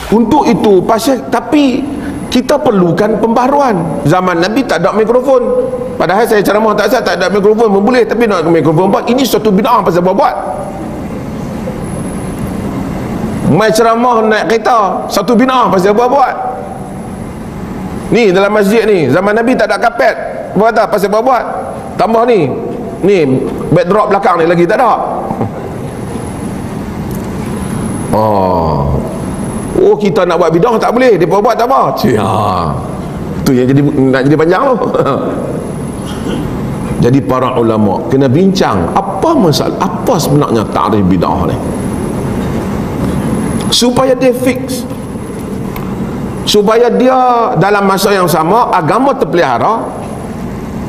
Untuk itu pasal, tapi kita perlukan pembaharuan. Zaman Nabi tak ada mikrofon, padahal saya ceramah tak ada mikrofon pun boleh, tapi nak mikrofon buat ini satu bid'ah pasal buat. Mai ceramah naik kereta satu bid'ah pasal buat. Ni dalam masjid ni zaman Nabi tak ada kapet, buat tak pasal buat. Tambah ni backdrop belakang ni lagi tak ada. Oh, kita nak buat bid'ah tak boleh, depa buat tak apa. Tu yang jadi nak jadi panjang tu. Jadi para ulama kena bincang apa masalah, apa sebenarnya takrif bid'ah ni, supaya dia fix, supaya dia dalam masa yang sama agama terpelihara,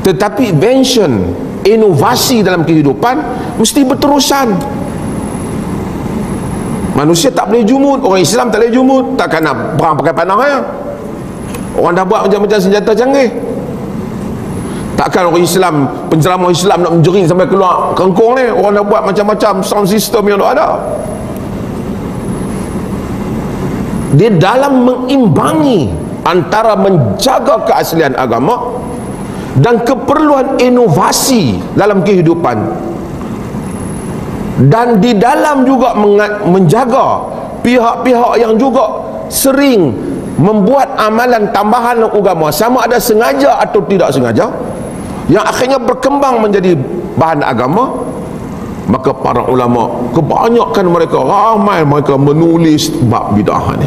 tetapi invention, inovasi dalam kehidupan mesti berterusan. Manusia tak boleh jumud, orang Islam tak boleh jumud, takkan nak perang pakai panah ya. Orang dah buat macam-macam senjata canggih. Takkan orang Islam, penceramah Islam nak menjering sampai keluar kengkong ni, orang dah buat macam-macam sound system yang ada. Dia dalam mengimbangi antara menjaga keaslian agama dan keperluan inovasi dalam kehidupan, dan di dalam juga menjaga pihak-pihak yang juga sering membuat amalan tambahan agama, sama ada sengaja atau tidak sengaja, yang akhirnya berkembang menjadi bahan agama. Maka para ulama, kebanyakan mereka, ramai mereka menulis bab bid'ah ni.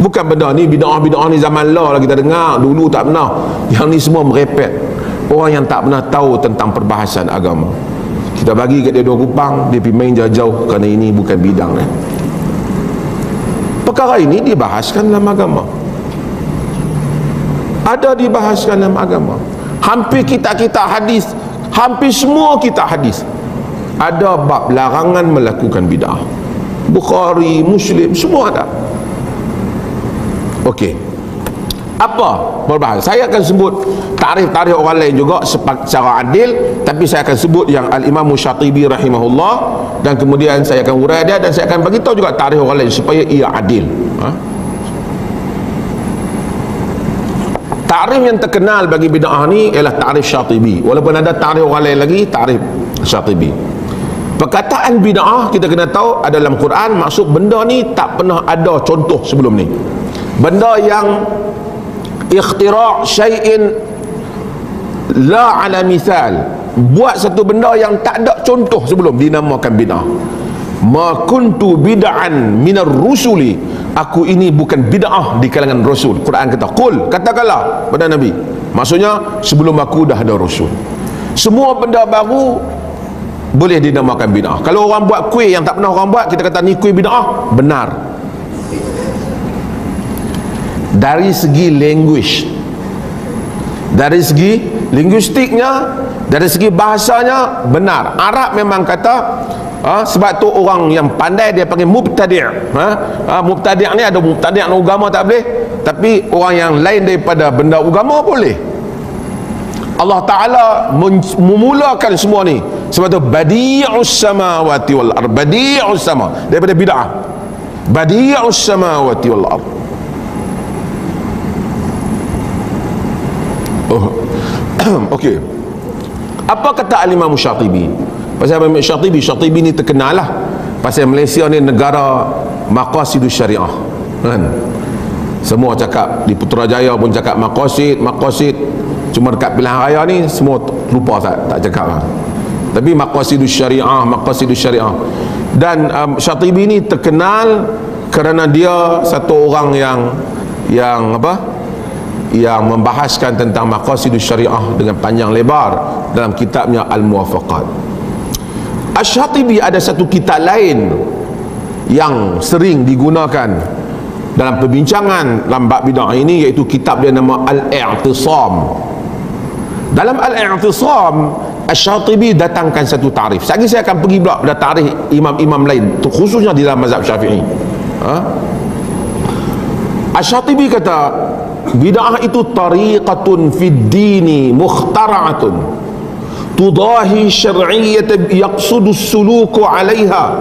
Bukan benda ni, bid'ah ni zaman lah kita dengar, dulu tak pernah. Yang ni semua merepet orang yang tak pernah tahu tentang perbahasan agama. Kita bagi kat dia 2 kupang, dia pergi main jauh-jauh kerana ini bukan bidang ni. Perkara ini dibahaskan dalam agama, ada dibahaskan dalam agama. Hampir kita hadis, hampir semua kita hadis ada bab larangan melakukan bid'ah. Bukhari, Muslim, semua ada. Okey, apa perbahas? Saya akan sebut tarikh-tarikh orang lain juga secara adil, tapi saya akan sebut yang Al-Imam Syatibi rahimahullah, dan kemudian saya akan urai dia, dan saya akan bagi tahu juga tarikh orang lain supaya ia adil. Tarikh yang terkenal bagi bid'ah ni ialah tarikh Syatibi, walaupun ada tarikh orang lain lagi, tarikh Syatibi. Perkataan bid'ah kita kena tahu ada dalam Quran, maksud benda ni tak pernah ada contoh sebelum ni. Benda yang ikhtira' syai'in la ala misal, buat satu benda yang tak ada contoh sebelum, dinamakan bid'ah. Ma kuntu bid'an minar rusuli, aku ini bukan bid'ah di kalangan rasul. Quran kata, qul, katakanlah pada Nabi, maksudnya sebelum aku dah ada rasul. Semua benda baru boleh dinamakan bid'ah. Kalau orang buat kuih yang tak pernah orang buat, kita kata ni kuih bid'ah, benar. Dari segi language, dari segi linguistiknya, dari segi bahasanya benar. Arab memang kata, sebab tu orang yang pandai dia panggil mubtadi'. Mubtadi' ni ada mubtadi' agama tak boleh, tapi orang yang lain daripada benda agama boleh. Allah Ta'ala memulakan semua ni. Sebab tu badi'us samawati wal ard, badi'us sama, daripada bid'ah, badi'us samawati wal ard. Okey, apa kata Al-Imam Syatibi? Pasal Syatibi ni terkenal lah, pasal Malaysia ni negara maqasidus syariah kan. Semua cakap, di Putrajaya pun cakap maqasid. Cuma dekat pilihan raya ni semua lupa, tak cakap lah. Tapi maqasidus syariah. Dan Syatibi ni terkenal kerana dia satu orang yang membahaskan tentang maqasidus syariah dengan panjang lebar dalam kitabnya Al-Muwafaqat. Asy-Syatibi ada satu kitab lain yang sering digunakan dalam perbincangan dalam bab bid'ah ini, iaitu kitab dia nama Al-I'tisam. Dalam Al-I'tisam, Asy-Syatibi datangkan satu tarikh. Sekali saya akan pergi pula pada tarikh imam-imam lain, khususnya di dalam mazhab Syafi'i. Asy-Syatibi kata, bid'ah itu tariqatun fid dini mukhtara'atun tudahi syar'iyyata yaqsudu suluku 'alaiha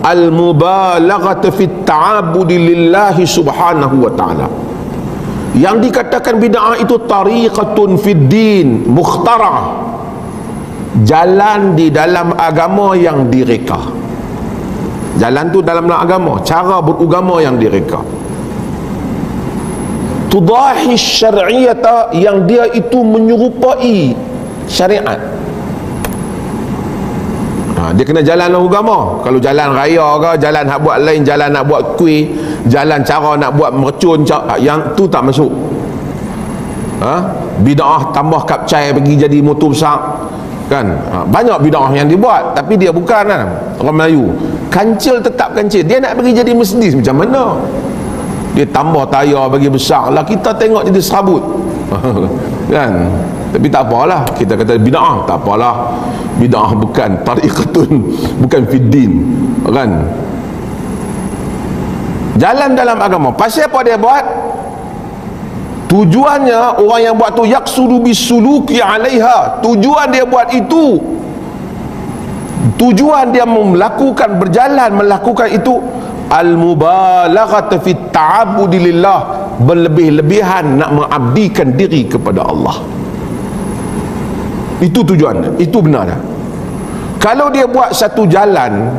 al-mubalaghah fi at-ta'abbud lillahi subhanahu wa ta'ala. Yang dikatakan bid'ah itu tariqatun fid din mukhtara, jalan di dalam agama yang direka. Jalan tu dalam agama, cara beragama yang direka. Tudahi syar'iyata, yang dia itu menyerupai syariat. Dia kena jalan agama. Kalau jalan raya ke, jalan nak buat lain, jalan nak buat kuih, jalan cara nak buat mercun, yang tu tak masuk. Bid'ah tambah kapcai bagi jadi motor besar kan. Banyak bid'ah yang dibuat, tapi dia bukan kan orang Melayu. Kancil tetap kancil, dia nak bagi jadi Mercedes macam mana? Dia tambah tayar bagi besar lah, kita tengok jadi serabut kan. Tapi tak apalah, kita kata bid'ah, tak apalah. Bid'ah bukan tariqatun, bukan fiddin kan. Jalan dalam agama. Pasal apa dia buat? Tujuannya orang yang buat tu yaqsudu bisuluki 'alaiha. Tujuan dia buat itu, tujuan dia melakukan, berjalan melakukan itu, al-mubalaghah fi ta'abbud lillah, berlebih-lebihan nak mengabdikan diri kepada Allah. Itu tujuan, itu benar dah. Kalau dia buat satu jalan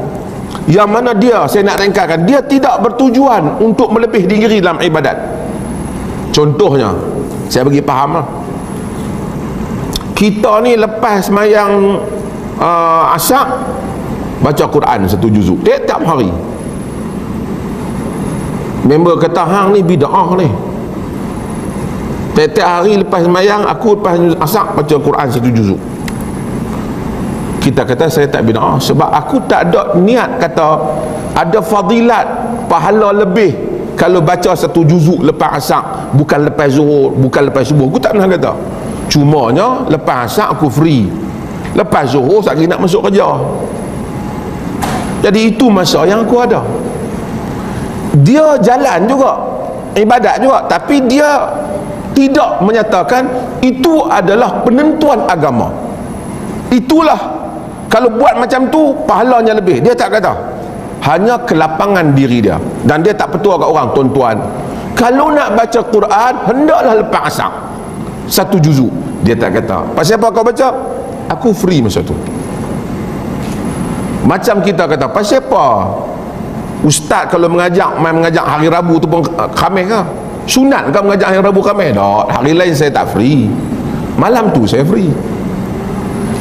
yang mana dia, saya nak rengkahkan, dia tidak bertujuan untuk melebih diri dalam ibadat. Contohnya, saya bagi faham lah. Kita ni lepas semayang asyak, baca Quran satu juzuk tiap hari. Member kata hang ni bid'ah ni. Tiap hari lepas semayang, aku lepas asyak baca Quran satu juzuk. Kita kata saya tak bid'ah, sebab aku tak ada niat kata ada fadilat pahala lebih kalau baca satu juzuk lepas asyak, bukan lepas zuhur, bukan lepas subuh. Aku tak pernah kata. Cumanya lepas asyak aku free, lepas zuhur saya nak masuk kerja. Jadi itu masa yang aku ada. Dia jalan juga, ibadat juga, tapi dia tidak menyatakan itu adalah penentuan agama. Itulah, kalau buat macam tu pahalanya lebih. Dia tak kata, hanya kelapangan diri dia. Dan dia tak petua kat orang, tuan-tuan, kalau nak baca Quran hendaklah lepas asar satu juzuk. Dia tak kata. Pasal apa kau baca? Aku free masa tu. Macam kita kata, pasal apa ustaz kalau mengajak, main mengajak hari Rabu tu pun Khamis ke? Sunat kan mengajak hari Rabu Khamis? Tak, hari lain saya tak free, malam tu saya free.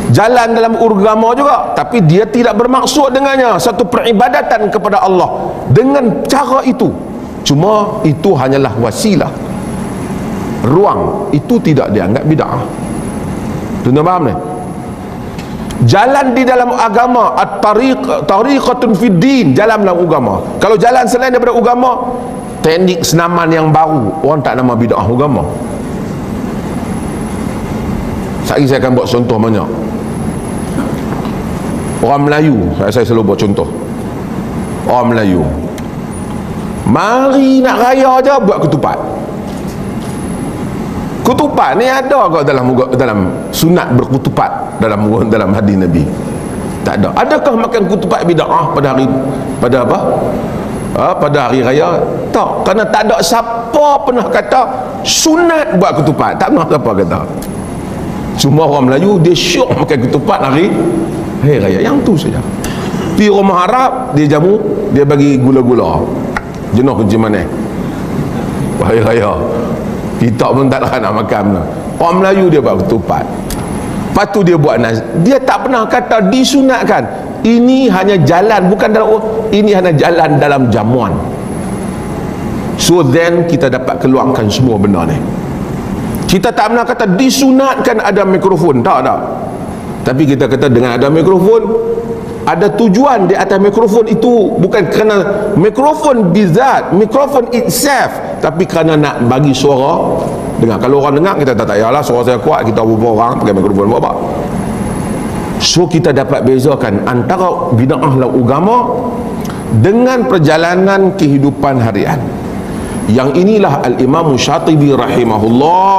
Jalan dalam agama juga, tapi dia tidak bermaksud dengannya satu peribadatan kepada Allah dengan cara itu. Cuma itu hanyalah wasilah, ruang. Itu tidak dianggap bid'ah. Tuan-tuan faham ni? Jalan di dalam agama, at-tariqatun fid din, jalan dalam agama. Kalau jalan selain daripada agama, teknik senaman yang baru, orang tak nama bid'ah agama. Sekali saya akan buat contoh banyak. Orang Melayu, saya selalu buat contoh. Orang Melayu mari nak raya aja buat ketupat. Ketupat ni ada ke dalam sunat berketupat dalam hadis Nabi? Tak ada. Adakah makan ketupat bid'ah pada apa? Pada hari raya? Tak. Kerana tak ada siapa pernah kata sunat buat ketupat. Tak pernah siapa kata. Cuma orang Melayu dia syok makan ketupat hari raya. Yang tu saja. Pergi rumah Arab, dia jamu, dia bagi gula-gula. Jenuh kunci mana? Hari raya. Kita pun tak nak makan. Orang Melayu dia buat ketupat. Lepas tu dia buat nasi. Dia tak pernah kata disunatkan. Ini hanya jalan, bukan dalam, ini hanya jalan dalam jamuan. So then kita dapat keluarkan semua benda ni. Kita tak pernah kata disunatkan ada mikrofon. Tak. Tapi kita kata dengan ada mikrofon, ada tujuan di atas mikrofon itu, bukan kerana mikrofon bizat, mikrofon itself, tapi kerana nak bagi suara dengar. Kalau orang dengar, kita tak payahlah suara saya kuat, kita beberapa orang pakai mikrofon buat apa. So kita dapat bezakan antara bid'ah dalam agama dengan perjalanan kehidupan harian. Yang inilah Al-Imam Syatibi rahimahullah,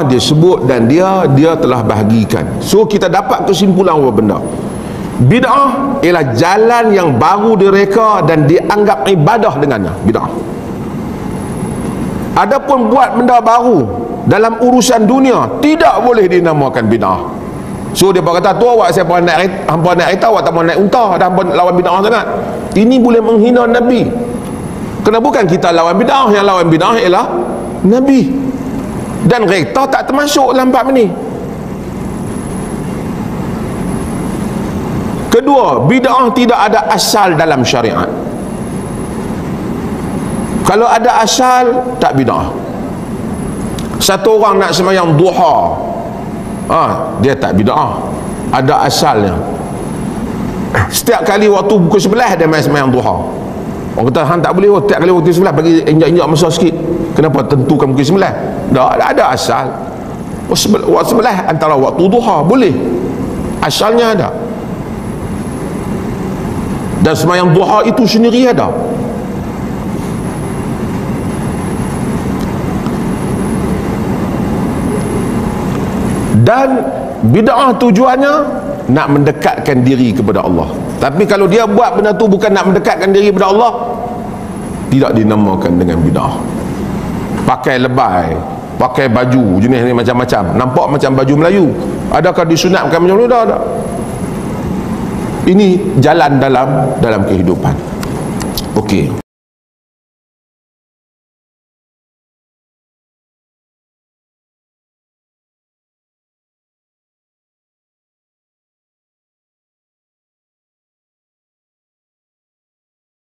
dia sebut dan dia telah bahagikan. So kita dapat kesimpulan apa benda? Bid'ah ialah jalan yang baru direka dan dianggap ibadah dengannya. Bid'ah. Adapun buat benda baru dalam urusan dunia tidak boleh dinamakan bid'ah. So dia berkata, tu awak siapa naik, hampa naik kereta, awak tak mau naik unta, dan hampa lawan bid'ah sangat. Ini boleh menghina Nabi. Kerana bukan kita lawan bid'ah, yang lawan bid'ah ialah Nabi. Dan kereta tak termasuk dalam bab ni. Kedua, bid'ah tidak ada asal dalam syariat. Kalau ada asal, tak bid'ah. Satu orang nak sembahyang duha, dia tak bid'ah, ada asalnya. Setiap kali waktu pukul 11 dia main sembahyang duha. Orang kata hang tak boleh, setiap kali waktu 11 bagi injak-injak masa sikit. Kenapa tentukan pukul 9? Tak ada asal. Waktu 11 antara waktu duha boleh, asalnya ada. Dan sembahyang duha itu sendiri ada. Dan bid'ah tujuannya nak mendekatkan diri kepada Allah. Tapi kalau dia buat benda tu bukan nak mendekatkan diri kepada Allah, tidak dinamakan dengan bid'ah. Pakai lebay, pakai baju jenis ni macam-macam, nampak macam baju Melayu. Adakah disunatkan macam tu? Tak ada. Ini jalan dalam kehidupan. Okey.